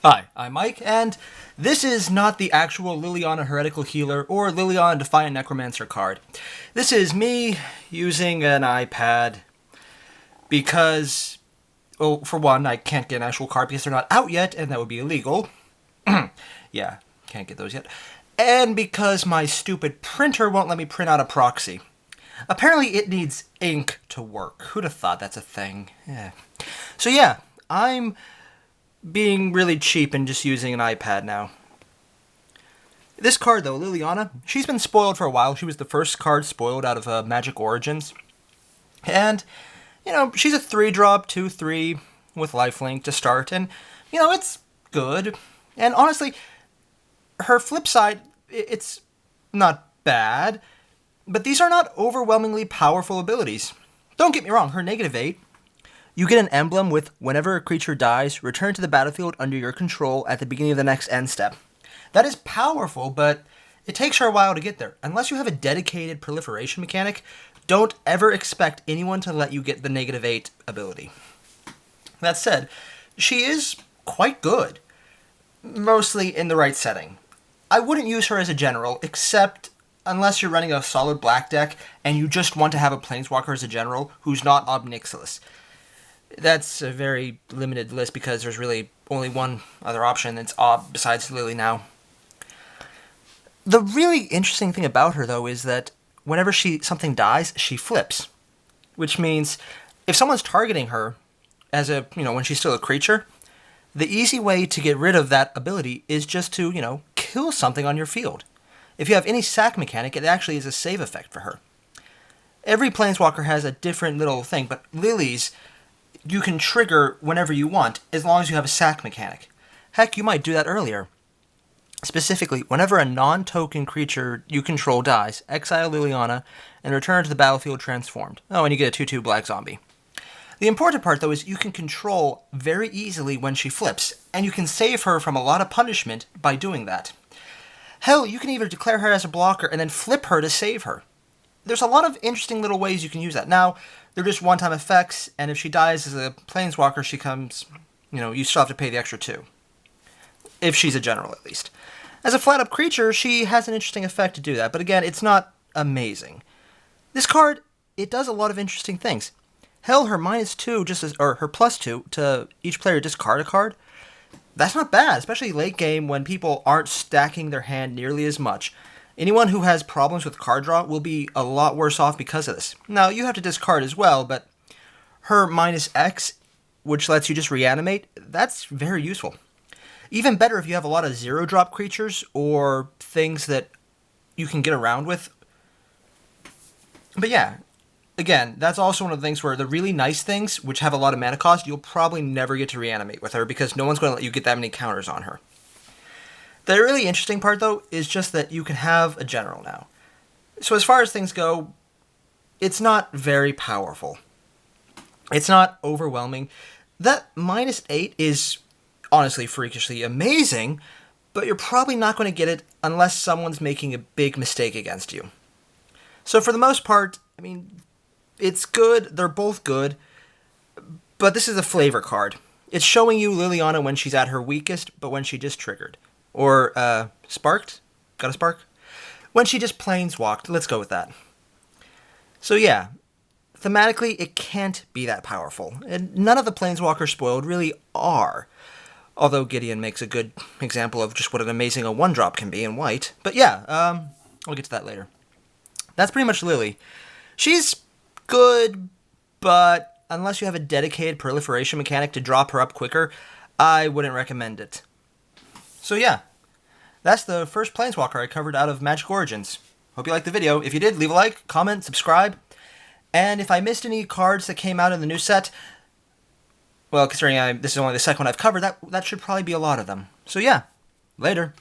Hi, I'm Mike, and this is not the actual Liliana Heretical Healer or Liliana Defiant Necromancer card. This is me using an iPad because, well, for one, I can't get an actual card because they're not out yet, and that would be illegal. Yeah, can't get those yet. And because my stupid printer won't let me print out a proxy. Apparently it needs ink to work. Who'd have thought that's a thing? Yeah. So yeah, I'm being really cheap and just using an iPad now. This card, though, Liliana, she's been spoiled for a while. She was the first card spoiled out of Magic Origins. And, she's a 3-drop, 2/3 with lifelink to start. And, it's good. And honestly, her flip side, it's not bad. But these are not overwhelmingly powerful abilities. Don't get me wrong, her -8, you get an emblem with whenever a creature dies, return to the battlefield under your control at the beginning of the next end step. That is powerful, but it takes her a while to get there. Unless you have a dedicated proliferation mechanic, don't ever expect anyone to let you get the -8 ability. That said, she is quite good, mostly in the right setting. I wouldn't use her as a general, except unless you're running a solid black deck and you just want to have a Planeswalker as a general who's not Ob Nixilis. That's a very limited list because there's really only one other option that's Ob besides Lily now. The really interesting thing about her, though, is that whenever something dies, she flips. Which means if someone's targeting her as when she's still a creature, the easy way to get rid of that ability is just to, kill something on your field. If you have any sack mechanic, it actually is a save effect for her. Every Planeswalker has a different little thing, but Lily's you can trigger whenever you want, as long as you have a sack mechanic. Heck, you might do that earlier. Specifically, whenever a non-token creature you control dies, exile Liliana, and return to the battlefield transformed. Oh, and you get a 2/2 black zombie. The important part, though, is you can control very easily when she flips, and you can save her from a lot of punishment by doing that. Hell, you can even declare her as a blocker and then flip her to save her. There's a lot of interesting little ways you can use that. Now, they're just one-time effects, and if she dies as a Planeswalker, she comes, you still have to pay the extra 2. If she's a general, at least. As a flat-up creature, she has an interesting effect to do that, but again, it's not amazing. This card, it does a lot of interesting things. Hell, her -2, or her +2 to each player discard a card, that's not bad, especially late game when people aren't stacking their hand nearly as much. Anyone who has problems with card draw will be a lot worse off because of this. Now, you have to discard as well, but her -X, which lets you just reanimate, that's very useful. Even better if you have a lot of 0-drop creatures or things that you can get around with. But yeah, again, that's also one of the things where the really nice things, which have a lot of mana cost, you'll probably never get to reanimate with her because no one's going to let you get that many counters on her. The really interesting part, though, is just that you can have a general now. So as far as things go, it's not very powerful. It's not overwhelming. That -8 is honestly freakishly amazing, but you're probably not going to get it unless someone's making a big mistake against you. So for the most part, it's good. They're both good, but this is a flavor card. It's showing you Liliana when she's at her weakest, but when she just triggered. Or, sparked? Got a spark? When she just planeswalked. Let's go with that. So yeah, thematically, it can't be that powerful. And none of the planeswalkers spoiled really are. Although Gideon makes a good example of just what an amazing a 1-drop can be in white. But yeah, I'll get to that later. That's pretty much Lily. She's good, but unless you have a dedicated proliferation mechanic to drop her up quicker, I wouldn't recommend it. So yeah, that's the first Planeswalker I covered out of Magic Origins. Hope you liked the video. If you did, leave a like, comment, subscribe. And if I missed any cards that came out in the new set, well, considering this is only the second one I've covered, that should probably be a lot of them. So yeah, later.